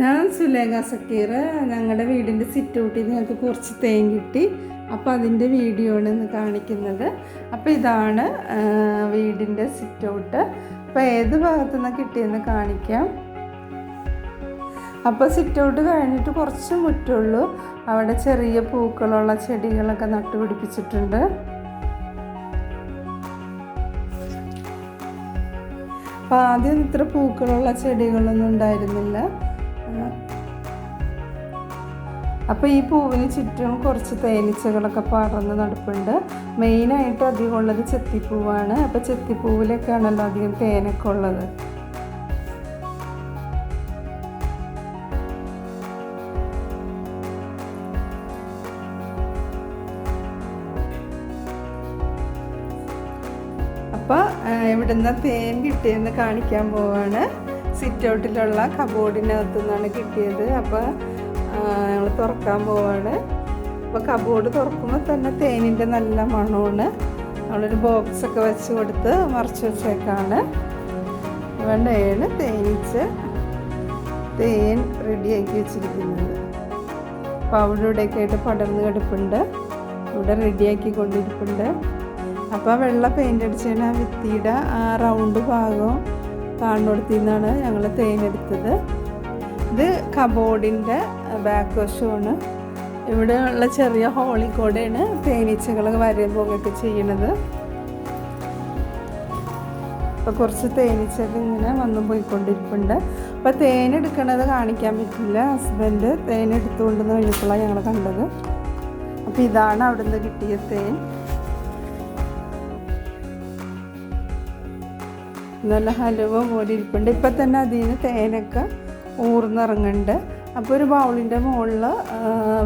ഞാൻ സുലേഖ സക്കീർ. ഞങ്ങളുടെ വീടിൻ്റെ സിറ്റൗട്ടിൽ ഞങ്ങൾക്ക് കുറച്ച് തേൻ കിട്ടി. അപ്പോൾ അതിൻ്റെ വീഡിയോ ആണ് ഇന്ന് കാണിക്കുന്നത്. അപ്പോൾ ഇതാണ് വീടിൻ്റെ സിറ്റൗട്ട്. അപ്പോൾ ഏത് ഭാഗത്തു നിന്നാണ് കിട്ടിയെന്ന് കാണിക്കാം. അപ്പോൾ സിറ്റൗട്ട് കഴിഞ്ഞിട്ട് കുറച്ച് മുറ്റുള്ളൂ. അവിടെ ചെറിയ പൂക്കളുള്ള ചെടികളൊക്കെ നട്ടുപിടിപ്പിച്ചിട്ടുണ്ട്. അപ്പോൾ ആദ്യം ഇത്ര പൂക്കളുള്ള ചെടികളൊന്നും ഉണ്ടായിരുന്നില്ല. അപ്പോൾ ഈ പൂവിന് ചുറ്റും കുറച്ച് തേനീച്ചകളൊക്കെ പടർന്ന് നടപ്പുണ്ട്. മെയിനായിട്ട് അധികം ഉള്ളത് ചെത്തിപ്പൂവാണ്. അപ്പോൾ ചെത്തിപ്പൂവിലൊക്കെയാണല്ലോ അധികം തേനൊക്കെ ഉള്ളത്. അപ്പോൾ ഇവിടുന്ന് തേൻ കിട്ടിയെന്ന് കാണിക്കാൻ പോവാണ്. സിറ്റൗട്ടിലുള്ള കബോർഡിനകത്തു നിന്നാണ് കിട്ടിയത്. അപ്പോൾ ഞങ്ങൾ തുറക്കാൻ പോവാണ്. അപ്പോൾ കബോർഡ് തുറക്കുമ്പോൾ തന്നെ തേനിൻ്റെ നല്ല മണമാണ്. നമ്മളൊരു ബോക്സൊക്കെ വെച്ച് കൊടുത്ത് മറച്ച് വെച്ചേക്കാണ്. വേണ്ടയാണ് തേനീച്ച് തേൻ റെഡിയാക്കി വെച്ചിരിക്കുന്നത്. അപ്പോൾ അവിടെ ഇവിടെയൊക്കെ ആയിട്ട് പടർന്ന് കിടപ്പുണ്ട്. ഇവിടെ റെഡിയാക്കി കൊണ്ടിരിപ്പുണ്ട്. അപ്പോൾ വെള്ള പെയിൻ്റ് അടിച്ചാണ് ആ ഭിത്തിയുടെ ആ റൗണ്ട് ഭാഗം കാണുന്നിടത്തു നിന്നാണ് ഞങ്ങൾ തേനെടുത്തത്. ഇത് കബോർഡിൻ്റെ ബാക്ക് വശമാണ്. ഇവിടെ ഉള്ള ചെറിയ ഹോളിൽ കൂടെയാണ് തേനീച്ചകൾ വരയും പോകുകയൊക്കെ ചെയ്യണത്. അപ്പോൾ കുറച്ച് തേനീച്ചകൾ ഇങ്ങനെ വന്നു പോയിക്കൊണ്ടിരിപ്പുണ്ട്. അപ്പോൾ തേനെടുക്കണത് കാണിക്കാൻ പറ്റില്ല. ഹസ്ബൻഡ് തേനെടുത്തുകൊണ്ട് കഴിഞ്ഞപ്പോഴാണ് ഞങ്ങൾ കണ്ടത്. അപ്പോൾ ഇതാണ് അവിടെ നിന്ന് കിട്ടിയ തേൻ. നല്ല ഹലുവ പോലെ ഇരിപ്പുണ്ട്. ഇപ്പം തന്നെ അതിൽ നിന്ന് തേനൊക്കെ ഊർന്നിറങ്ങുന്നുണ്ട്. അപ്പോൾ ഒരു ബൗളിൻ്റെ മുകളിൽ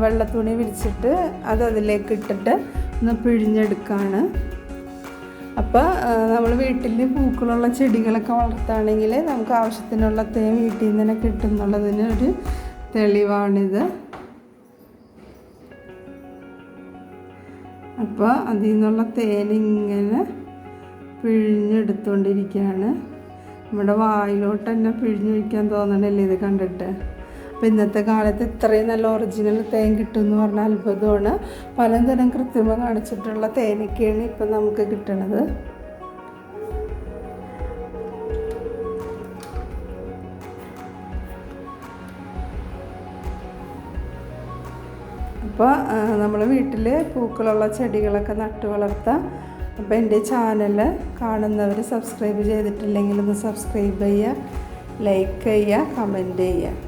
വെള്ളത്തുണി വിരിച്ചിട്ട് അതിലേക്ക് ഇട്ടിട്ട് ഒന്ന് പിഴിഞ്ഞെടുക്കുകയാണ്. അപ്പോൾ നമ്മൾ വീട്ടിൽ പൂക്കളുള്ള ചെടികളൊക്കെ വളർത്തുകയാണെങ്കിൽ നമുക്ക് ആവശ്യത്തിനുള്ള തേൻ വീട്ടിൽ നിന്ന് തന്നെ കിട്ടും എന്നുള്ളതിനൊരു തെളിവാണിത്. അപ്പോൾ അതിൽ നിന്നുള്ള തേനിങ്ങനെ പിഴിഞ്ഞെടുത്തുകൊണ്ടിരിക്കുകയാണ്. നമ്മുടെ വായിലോട്ട് തന്നെ പിഴിഞ്ഞൊഴിക്കാൻ തോന്നണല്ലേ ഇത് കണ്ടിട്ട്. അപ്പോൾ ഇന്നത്തെ കാലത്ത് ഇത്രയും നല്ല ഒറിജിനൽ തേൻ കിട്ടുമെന്ന് പറഞ്ഞാൽ അത്ഭുതമാണ്. പലതരം കൃത്രിമം കാണിച്ചിട്ടുള്ള തേനൊക്കെയാണ് ഇപ്പം നമുക്ക് കിട്ടണത്. അപ്പോൾ നമ്മൾ വീട്ടിൽ പൂക്കളുള്ള ചെടികളൊക്കെ നട്ടു വളർത്താം. അപ്പോൾ എൻ്റെ ചാനൽ കാണുന്നവർ സബ്സ്ക്രൈബ് ചെയ്തിട്ടില്ലെങ്കിൽ ഒന്ന് സബ്സ്ക്രൈബ് ചെയ്യുക, ലൈക്ക് ചെയ്യുക, കമൻറ്റ് ചെയ്യുക.